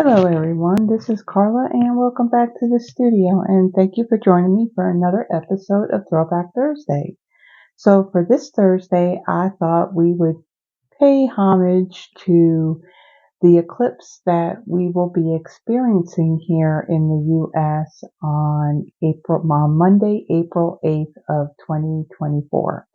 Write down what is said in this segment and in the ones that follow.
Hello everyone, this is Carla and welcome back to the studio, and thank you for joining me for another episode of Throwback Thursday. So for this Thursday, I thought we would pay homage to the eclipse that we will be experiencing here in the US on Monday, April 8th of 2024.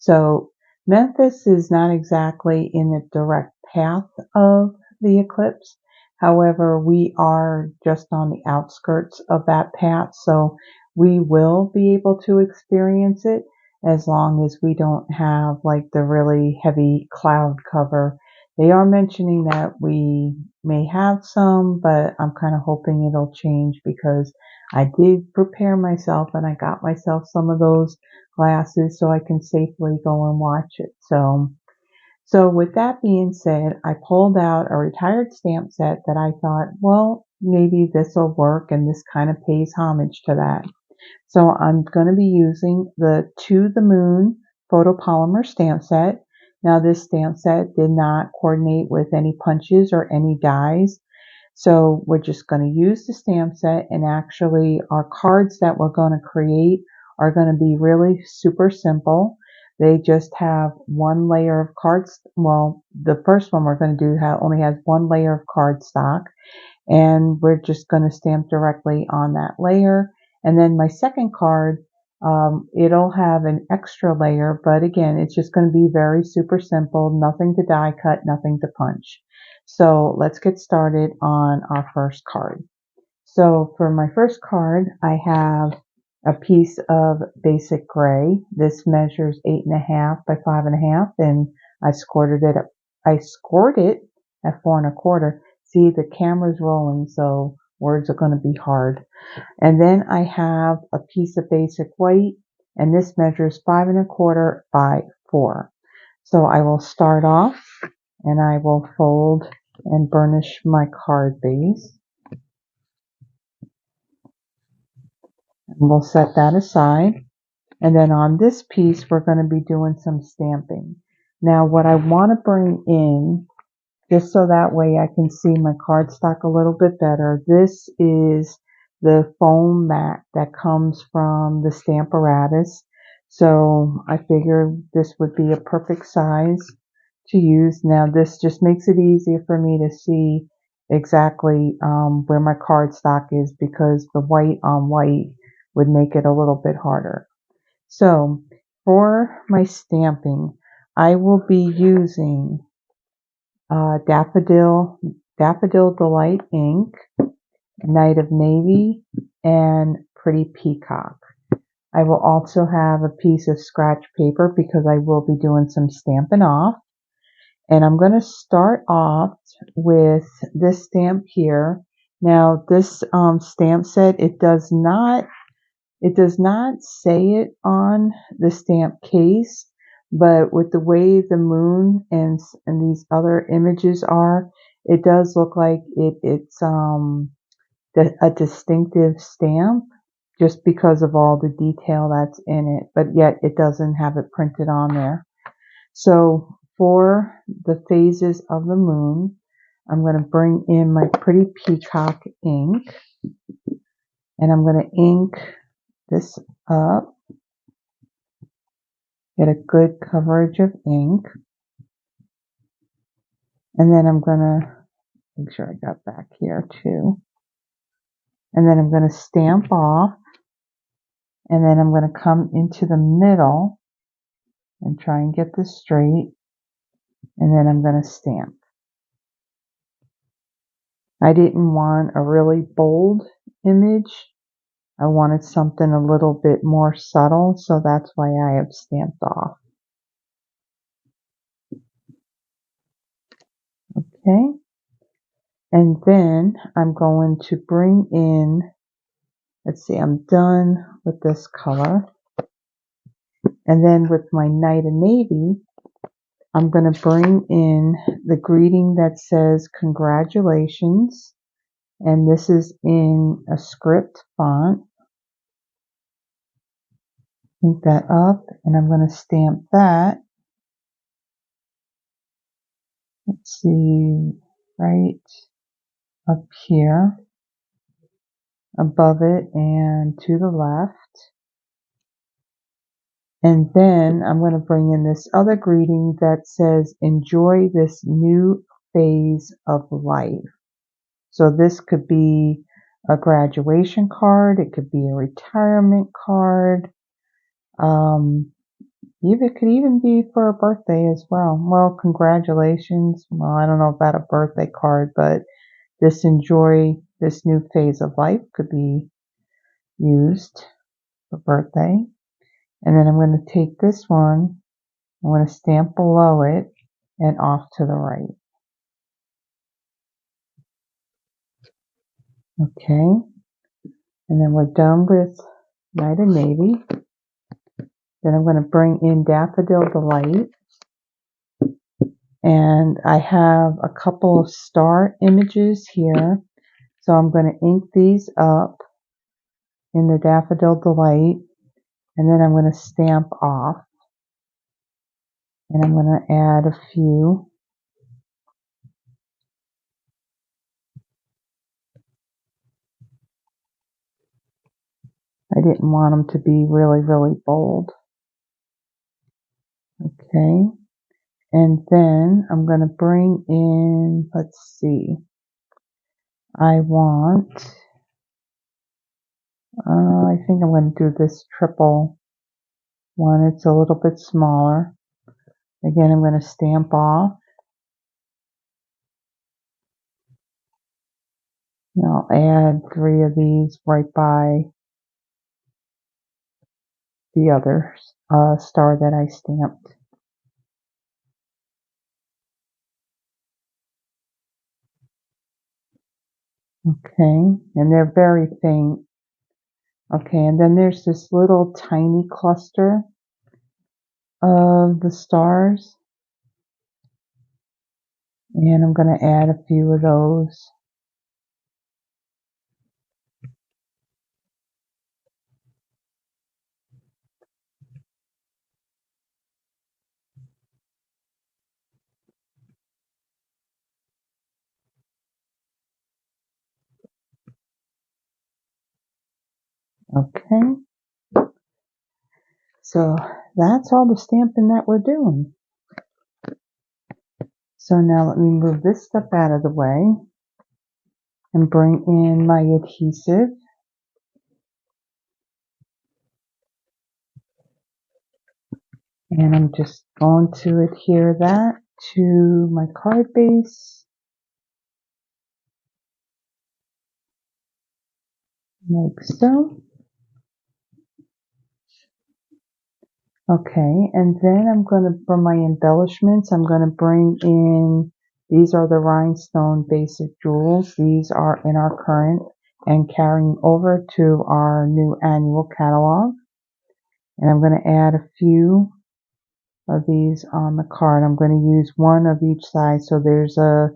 So Memphis is not exactly in the direct path of the eclipse. However, we are just on the outskirts of that path, so we will be able to experience it as long as we don't have like the really heavy cloud cover. They are mentioning that we may have some, but I'm kind of hoping it'll change because I did prepare myself and I got myself some of those glasses so I can safely go and watch it. So with that being said, I pulled out a retired stamp set that I thought, well, maybe this will work and this kind of pays homage to that. So I'm going to be using the To the Moon Photopolymer stamp set. Now this stamp set did not coordinate with any punches or any dies. So we're just going to use the stamp set, and actually our cards that we're going to create are going to be really super simple. They just have one layer of cards. Well, the first one we're going to do only has one layer of cardstock, and we're just going to stamp directly on that layer. And then my second card, it'll have an extra layer, but again, it's just going to be very super simple, nothing to die cut, nothing to punch. So let's get started on our first card. So for my first card, I have a piece of basic gray. This measures 8.5 by 5.5, and I scored it at 4.25. See, the camera's rolling, so words are going to be hard. And then I have a piece of basic white, and this measures 5.25 by 4. So I will start off and I will fold and burnish my card base. And we'll set that aside. And then on this piece, we're going to be doing some stamping. Now, what I want to bring in, just so that way I can see my cardstock a little bit better, this is the foam mat that comes from the Stamparatus. So I figured this would be a perfect size to use. Now this just makes it easier for me to see exactly where my cardstock is, because the white on white would make it a little bit harder. So for my stamping, I will be using Daffodil Delight ink, Night of Navy, and Pretty Peacock. I will also have a piece of scratch paper because I will be doing some Stampin' Off. And I'm going to start off with this stamp here. Now this stamp set, it does not say it on the stamp case, but with the way the moon and these other images are, it does look like it's a distinctive stamp just because of all the detail that's in it, but yet it doesn't have it printed on there. So for the phases of the moon, I'm going to bring in my Pretty Peacock ink, and I'm going to ink this up, get a good coverage of ink, and then I'm going to make sure I got back here too, and then I'm going to stamp off, and then I'm going to come into the middle and try and get this straight, and then I'm going to stamp. I didn't want a really bold image. I wanted something a little bit more subtle, so that's why I have stamped off. Okay, and then I'm going to bring in, let's see, I'm done with this color. And then with my Night of Navy, I'm going to bring in the greeting that says congratulations, and this is in a script font. Ink that up, and I'm going to stamp that. Let's see, right up here above it and to the left. And then I'm going to bring in this other greeting that says, enjoy this new phase of life. So this could be a graduation card. It could be a retirement card. It could even be for a birthday as well. Well, congratulations. Well, I don't know about a birthday card, but this enjoy this new phase of life could be used for birthday. And then I'm going to take this one, I'm going to stamp below it and off to the right. Okay. And then we're done with Night of Navy. Then I'm going to bring in Daffodil Delight. And I have a couple of star images here. So I'm going to ink these up in the Daffodil Delight. And then I'm going to stamp off. And I'm going to add a few. I didn't want them to be really, really bold. Okay. And then I'm going to bring in, let's see, I think I'm going to do this triple one. It's a little bit smaller. Again, I'm going to stamp off. And I'll add 3 of these right by the other star that I stamped. Okay, and they're very faint. Okay, and then there's this little tiny cluster of the stars. And I'm going to add a few of those. Okay. So that's all the stamping that we're doing. So now let me move this stuff out of the way and bring in my adhesive. And I'm just going to adhere that to my card base. Like so. Okay, and then I'm going to, for my embellishments, I'm going to bring in, these are the rhinestone basic jewels. These are in our current and carrying over to our new annual catalog. And I'm going to add a few of these on the card. I'm going to use one of each side. So there's a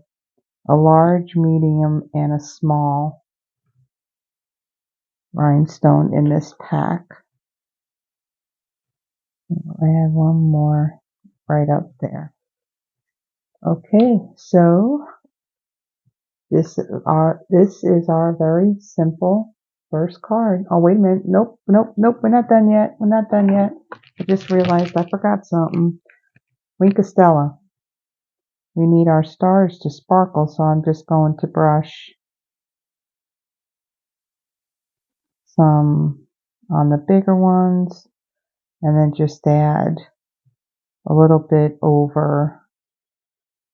large, medium, and a small rhinestone in this pack. I have one more right up there. Okay, so this is our very simple first card. Oh, wait a minute. Nope, we're not done yet. I just realized I forgot something. Stella. We need our stars to sparkle, so I'm just going to brush some on the bigger ones and then just add a little bit over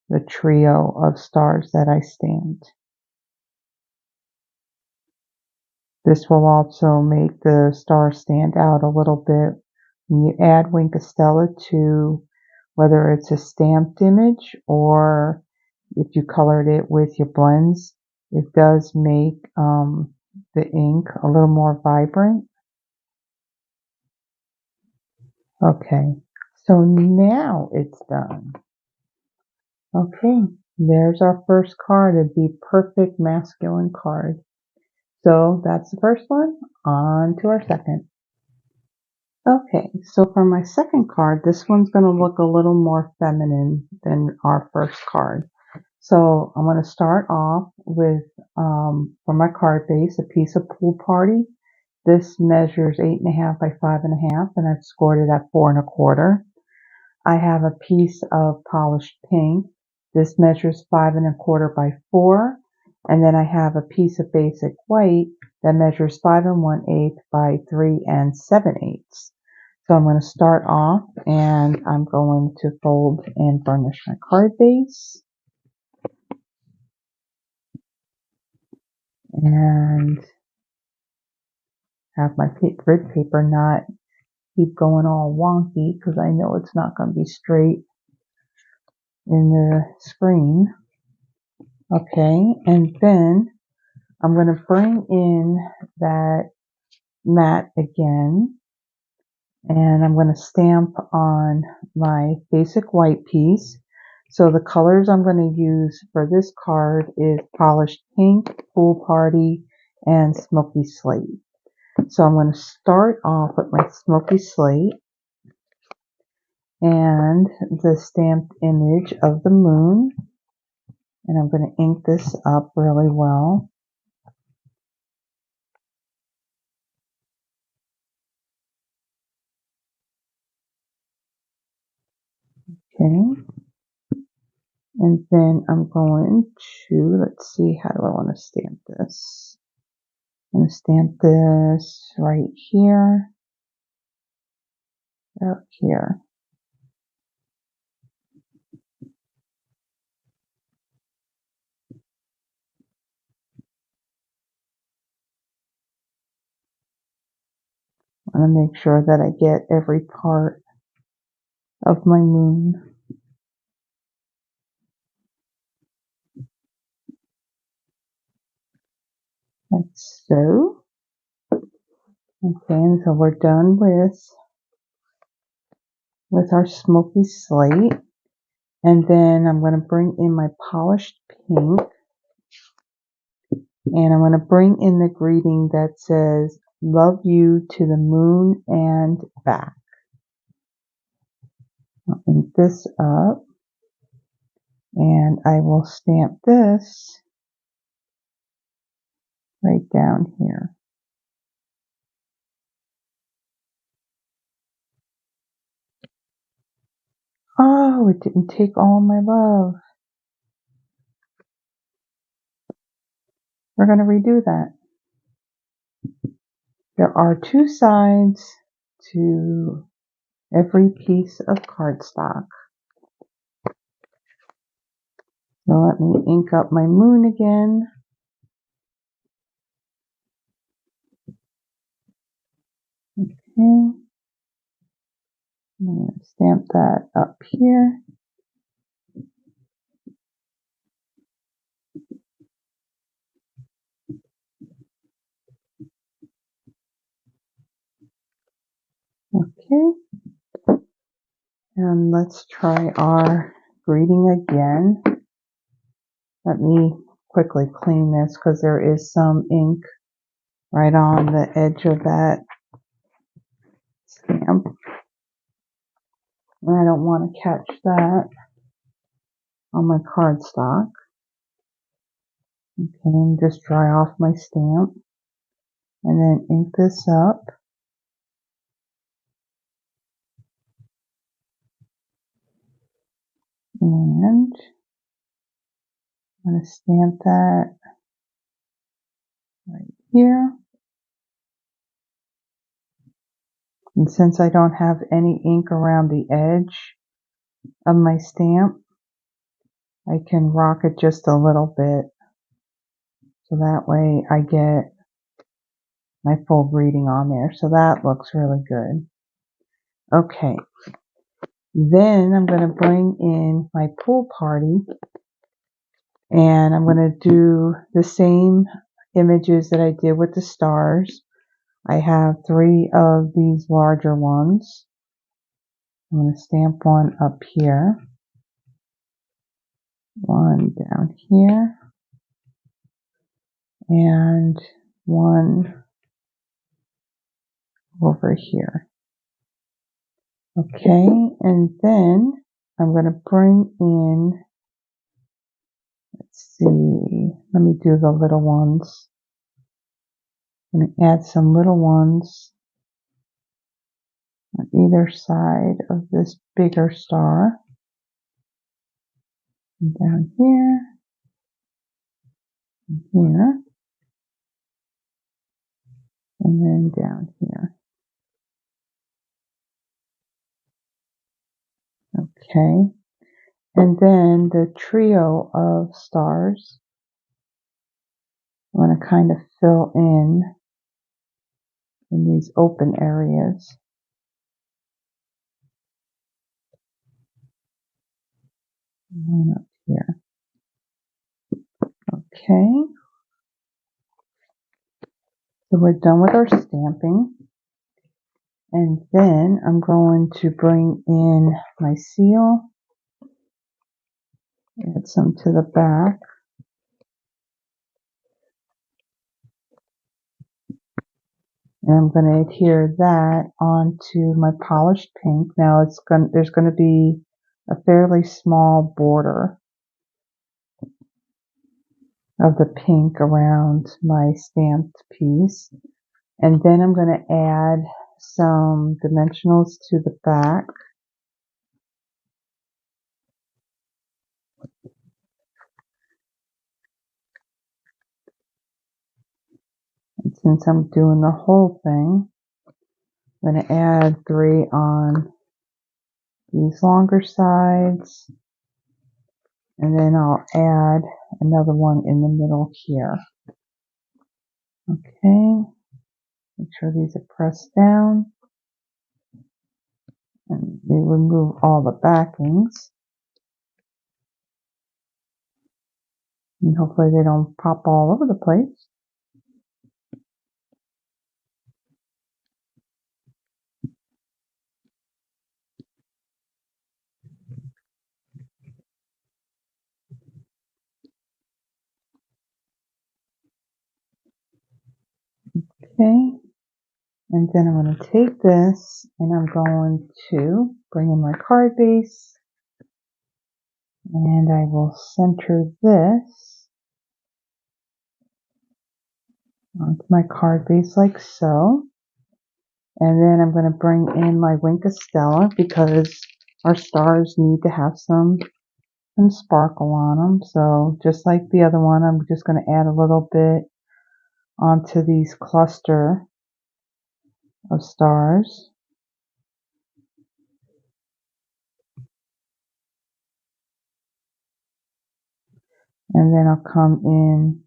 the trio of stars that I stamped. This will also make the stars stand out a little bit. When you add Stella to whether it's a stamped image or if you colored it with your blends, it does make the ink a little more vibrant. Okay, so now it's done. Okay, there's our first card. It'd be perfect masculine card. So that's the first one. On to our second. Okay, so for my second card, this one's going to look a little more feminine than our first card. So I'm going to start off with for my card base, a piece of Pool Party. This measures 8.5 by 5.5, and I've scored it at 4.25. I have a piece of polished pink. This measures 5.25 by 4. And then I have a piece of basic white that measures 5 1/8 by 3 7/8. So I'm going to start off and I'm going to fold and burnish my card base. And have my grid paper not keep going all wonky because I know it's not going to be straight in the screen. Okay, and then I'm going to bring in that mat again, and I'm going to stamp on my basic white piece. So the colors I'm going to use for this card is Polished Pink, Pool Party, and Smoky Slate. So I'm going to start off with my Smoky Slate and the stamped image of the moon. And I'm going to ink this up really well. Okay. And then I'm going to, let's see, how do I want to stamp this? I'm going to stamp this right here, out here. I want to make sure that I get every part of my moon. Like so. Okay, and so we're done with our smoky slate. And then I'm going to bring in my polished pink. And I'm going to bring in the greeting that says, "Love you to the moon and back." I'll ink this up. And I will stamp this right down here. Oh, it didn't take all my love. We're going to redo that. There are 2 sides to every piece of cardstock. So let me ink up my moon again. Okay. I'm going to stamp that up here. Okay. And let's try our greeting again. Let me quickly clean this because there is some ink right on the edge of that stamp. And I don't want to catch that on my cardstock. Okay, and just dry off my stamp. And then ink this up. And I'm going to stamp that right here. And since I don't have any ink around the edge of my stamp, I can rock it just a little bit. So that way I get my full greeting on there. So that looks really good. Okay. Then I'm going to bring in my Pool Party. And I'm going to do the same images that I did with the stars. I have 3 of these larger ones. I'm going to stamp one up here, one down here, and one over here. Okay, and then I'm going to bring in, let's see. Let me do the little ones. I'm going to add some little ones on either side of this bigger star. And down here, and here, and then down here. Okay. And then the trio of stars, I want to kind of fill in these open areas. One up here. Okay. So we're done with our stamping. And then I'm going to bring in my seal, add some to the back. And I'm going to adhere that onto my polished pink. Now there's going to be a fairly small border of the pink around my stamped piece. And then I'm going to add some dimensionals to the back. And since I'm doing the whole thing, I'm going to add 3 on these longer sides. And then I'll add another one in the middle here. Okay. Make sure these are pressed down. And we remove all the backings. And hopefully they don't pop all over the place. Okay. And then I'm going to take this and I'm going to bring in my card base. And I will center this onto my card base like so. And then I'm going to bring in my Wink of Stella because our stars need to have some sparkle on them. So just like the other one, I'm just going to add a little bit onto these cluster of stars. And then I'll come in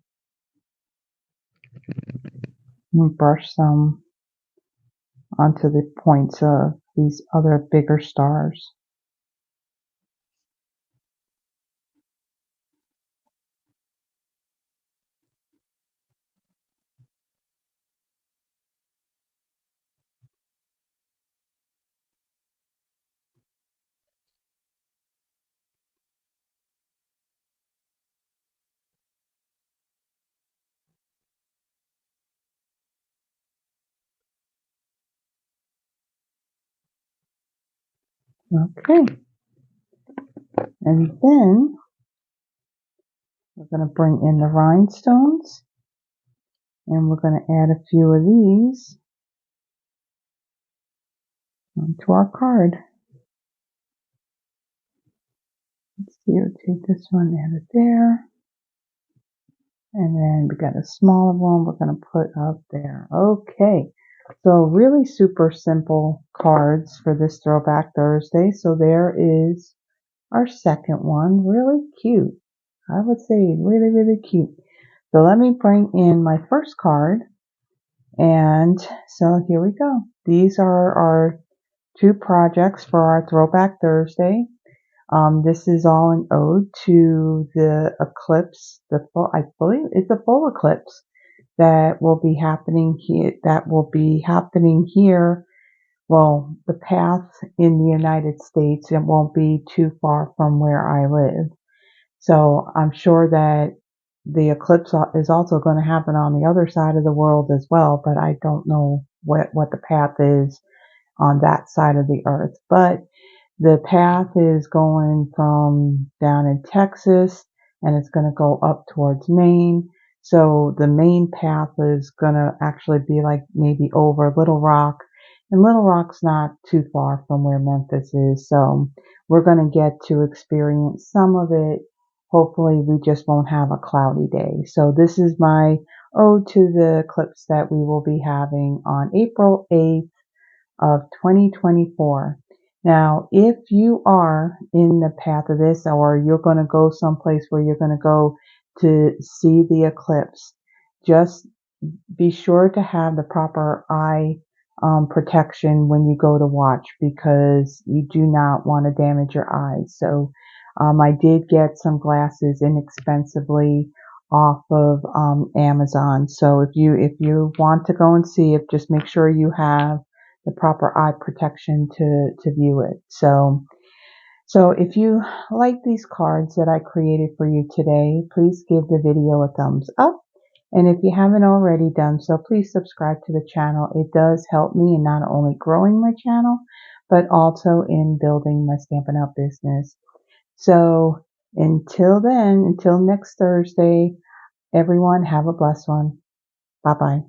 and brush some onto the points of these other bigger stars. Okay. And then we're going to bring in the rhinestones. And we're going to add a few of these onto our card. Let's see, we'll take this one, add it there. And then we got a smaller one we're going to put up there. Okay. So really super simple cards for this Throwback Thursday. So there is our second one. Really cute. I would say really, really cute. So let me bring in my first card. And so here we go. These are our 2 projects for our Throwback Thursday. This is all an ode to the eclipse, I believe it's a full eclipse that will be happening here. Well, the path in the United States, it won't be too far from where I live. So I'm sure that the eclipse is also going to happen on the other side of the world as well, but I don't know what the path is on that side of the earth. But the path is going from down in Texas and it's going to go up towards Maine. So the main path is going to actually be like maybe over Little Rock, and Little Rock's not too far from where Memphis is. So we're going to get to experience some of it. Hopefully we just won't have a cloudy day. So this is my ode to the eclipse that we will be having on April 8th of 2024. Now, if you are in the path of this, or you're going to go someplace where you're going to go to see the eclipse, just be sure to have the proper eye protection when you go to watch, because you do not want to damage your eyes. So I did get some glasses inexpensively off of Amazon. So if you want to go and see it, just make sure you have the proper eye protection to view it. So if you like these cards that I created for you today, please give the video a thumbs up. And if you haven't already done so, please subscribe to the channel. It does help me in not only growing my channel, but also in building my Stampin' Up! Business. So until then, until next Thursday, everyone have a blessed one. Bye-bye.